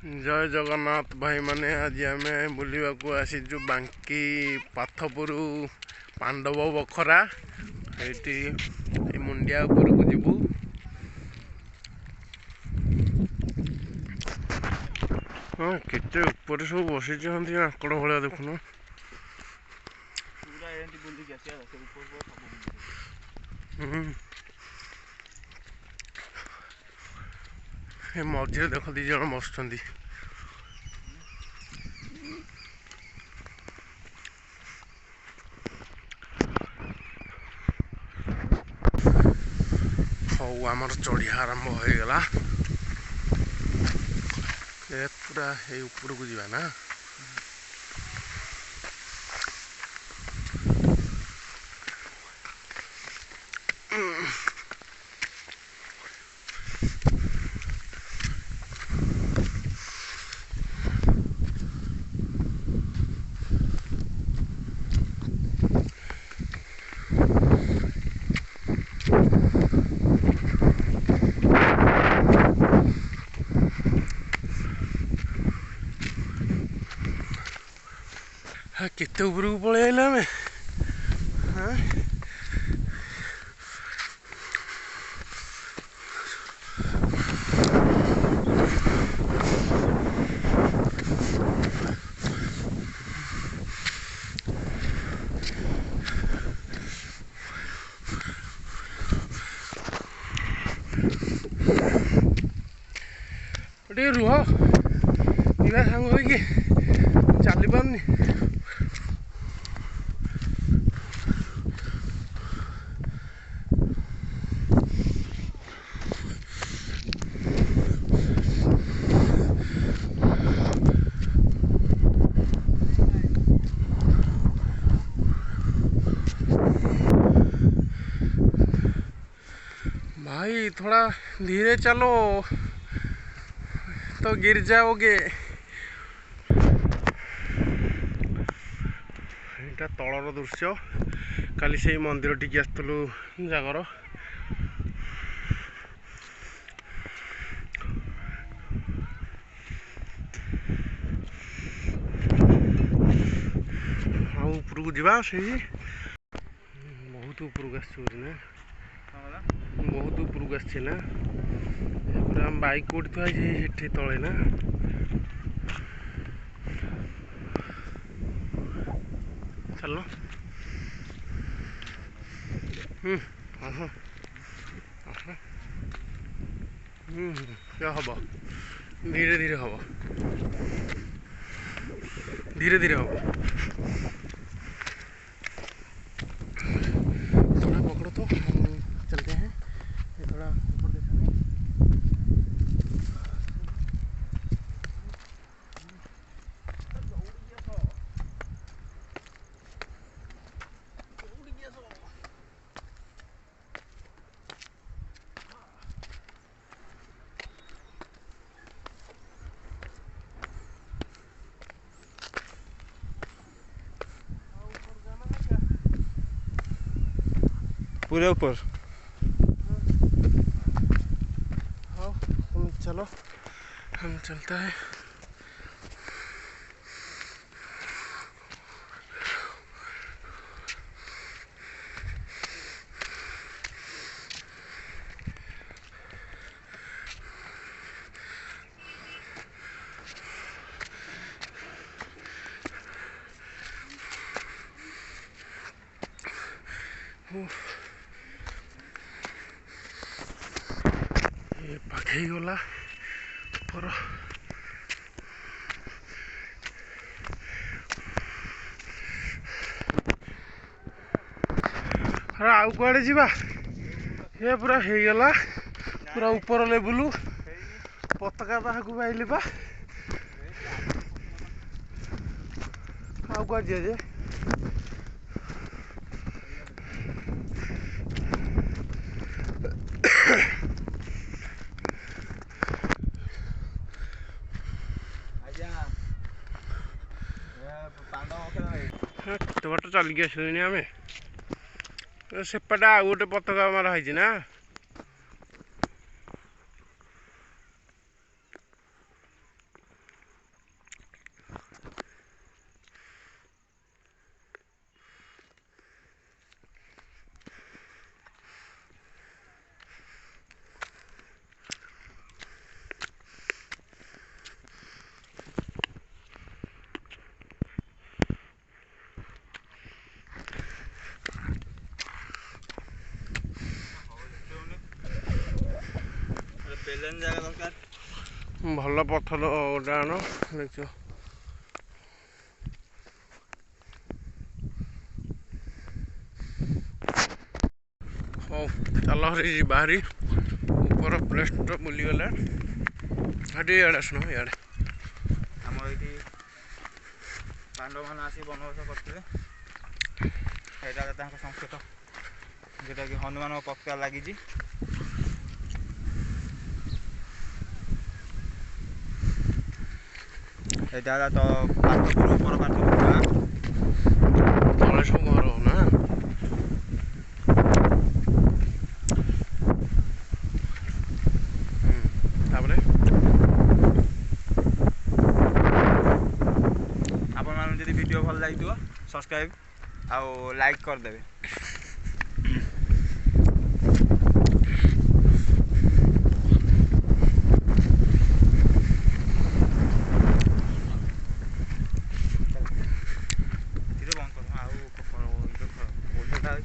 जय जगन्नाथ भाई माने आज आम बुलवाक आसीचु बांकी पाथपुर पांडव बखरा ये मुंडिया उपर को जीवु। हाँ केते ऊपर सब बसी आकड़ भाया देखुन ए मझे देख दी जन बस हौ आमर चढ़िया आरंभ हो गला पूरा ये ऊपर को जीवा ना केते ऊपर को पलि आइला आमे हाँ रुह इवा सांग हो चली पारनी भाई थोड़ा धीरे चलो तो गिर जाओगे। यहाँ तलर दृश्य काली से मंदिर टी आसलु जागर ऊपर को जावा से बहुत ऊपर को आसना बहुत ऊपर को आसना पूरा बाइक कोटी थी तले ना चल क्या हम धीरे धीरे हम धीरे धीरे हम थोड़ा पकड़ो तो हम चलते हैं थोड़ा ऊपर देखेंगे। पूरे ऊपर हाँ तुम चलो हम चलता है। ये पाखे गला ऊपर अरे आउ कड़े जा ये पूरा हो गला पूरा ऊपर लेवल पताका बाहर आइली बा आउ कह जे केते बाट चलिक आसनी आम सेपटे आ गोटे पताका मराही ना ଭଲ ପଥର ଗୋଟେ ଆଣ ଦେଖିଛ। ହଉ ଚାଲ ହରି ବାହାରି ଉପର ପ୍ଲେସ୍ଟା ବୁଲିଗଲେ ସେଠି ଇଆଡ଼େ ଆସୁନ ଇଆଡ଼େ। ଆମର ଏଇଠି ପାଣ୍ଡବମାନେ ଆସି ବନବାସ କରିଥିଲେ, ଏଇଟା ତାଙ୍କ ସଂକେତ ଯେଉଁଟାକି ହନୁମାନଙ୍କ ପତାକା ଲାଗିଛି। ଏଇଟା ହେଲା ତ ପାଟପୁର ଉପର ପାଟପୁର ଗାଁ। ତଳେ ସବୁ ଘର ନା ତାପରେ ଆପଣମାନଙ୍କୁ ଯଦି ଭିଡ଼ିଓ ଭଲ ଲାଗିଥିବ ସବସ୍କ୍ରାଇବ୍ ଆଉ ଲାଇକ୍ କରିଦେବେ।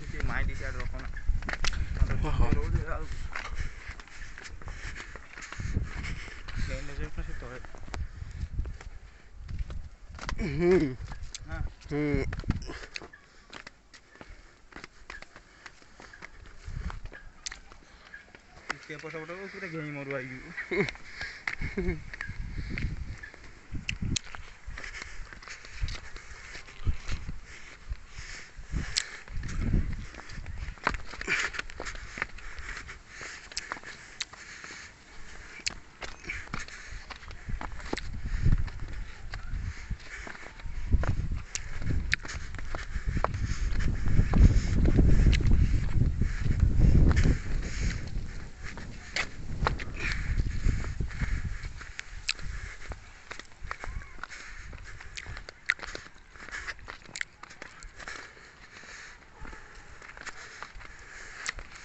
କିଛି ମାଇଣ୍ଡ ସିଆଡ଼େ ରଖନା ଟିକେ ପଛ ପଟ ପୁରା ଘେଇଁ ମରୁ ହେଇଯିବୁ।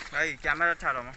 ଭାଇ କ୍ୟାମେରା ଛାଡ଼ ମ।